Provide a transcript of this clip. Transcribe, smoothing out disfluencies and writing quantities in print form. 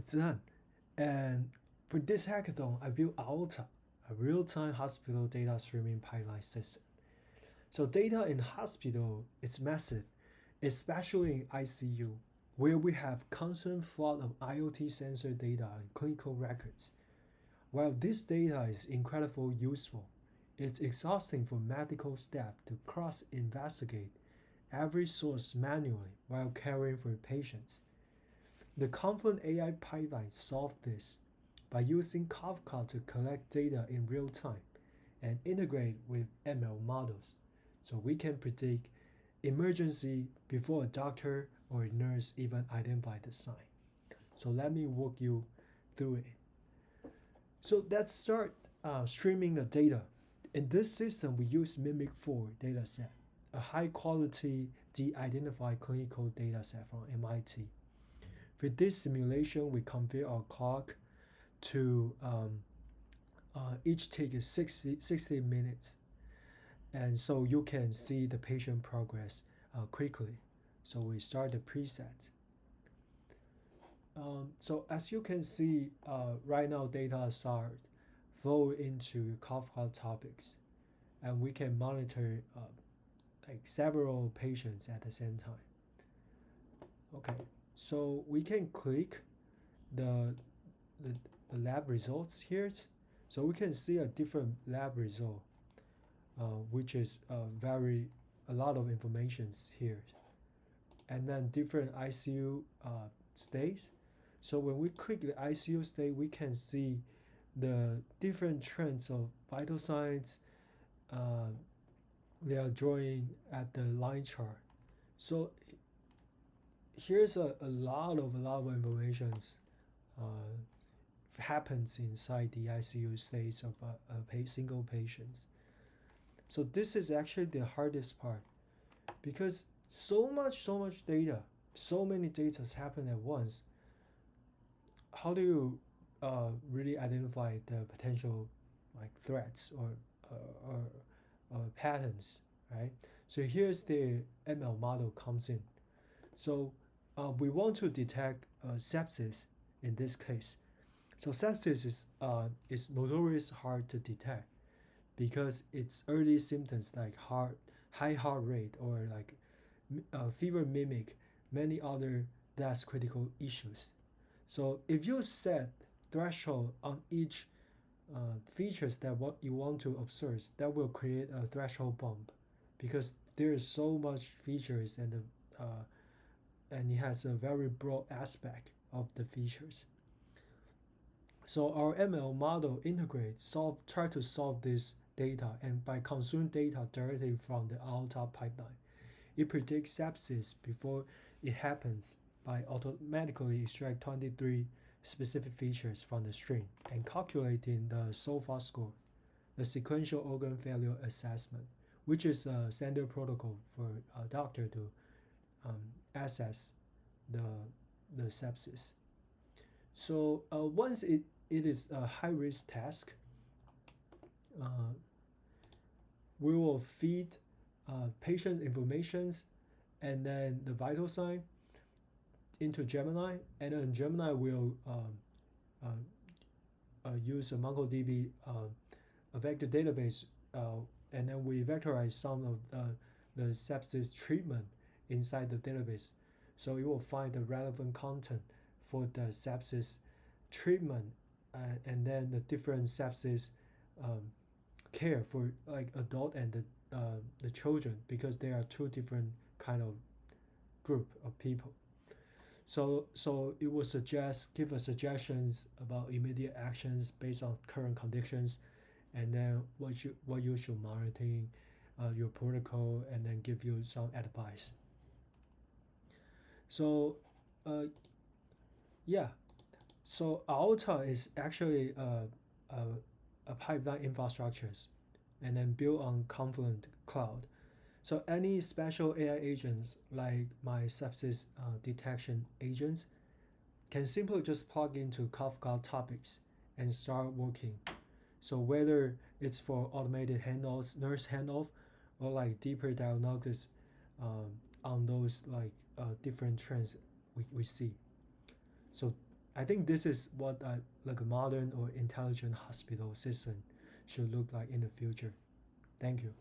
Tzu-Han, and for this hackathon, I built Aorta, a real-time hospital data streaming pipeline system. So data in hospital is massive, especially in ICU, where we have constant flood of IoT sensor data and clinical records. While this data is incredibly useful, it's exhausting for medical staff to cross-investigate every source manually while caring for patients. The Confluent AI pipeline solved this by using Kafka to collect data in real time and integrate with ML models, so we can predict emergency before a doctor or a nurse even identify the sign. So let me walk you through it. So let's start streaming the data. In this system, we use Mimic 4 dataset, a high quality de-identified clinical dataset from MIT. For this simulation, we configure our clock to each take is 60 minutes, and so you can see the patient progress quickly. So we start the preset. So as you can see, right now data start flow into Kafka topics, and we can monitor like several patients at the same time. Okay, so we can click the, the, the lab results here. So we can see a different lab result, which is a lot of informations here. And then different ICU states. So when we click the ICU state, we can see the different trends of vital signs they are drawing at the line chart. So here's a lot of informations happens inside the ICU states of a single patient. So this is actually the hardest part, because so much data, so many data happen at once. How do you really identify the potential like threats or patterns, right? So here's the ML model comes in. So we want to detect sepsis in this case. So sepsis is notorious hard to detect because its early symptoms like high heart rate or like fever mimic many other less critical issues. So if you set threshold on each features that what you want to observe, that will create a threshold bump, because there is so much features and it has a very broad aspect of the features. So our ML model try to solve this data, and by consuming data directly from the Aorta pipeline, it predicts sepsis before it happens by automatically extract 23 specific features from the string and calculating the SOFA score, the sequential organ failure assessment, which is a standard protocol for a doctor to assess the sepsis. So once it is a high risk task, we will feed patient informations and then the vital sign into Gemini, and then Gemini will use a MongoDB a vector database, and then we vectorize some of the sepsis treatment inside the database. So it will find the relevant content for the sepsis treatment, and then the different sepsis care for like adult and the children, because there are two different kind of group of people. So it will give us suggestions about immediate actions based on current conditions, and then what you should monitoring your protocol, and then give you some advice. So yeah, so Aorta is actually a pipeline infrastructures, and then built on Confluent Cloud. So any special AI agents like my sepsis detection agents can simply just plug into Kafka topics and start working. So whether it's for automated handoffs, nurse handoff, or like deeper diagnosis on those like different trends we see. So I think this is what like a modern or intelligent hospital system should look like in the future. Thank you.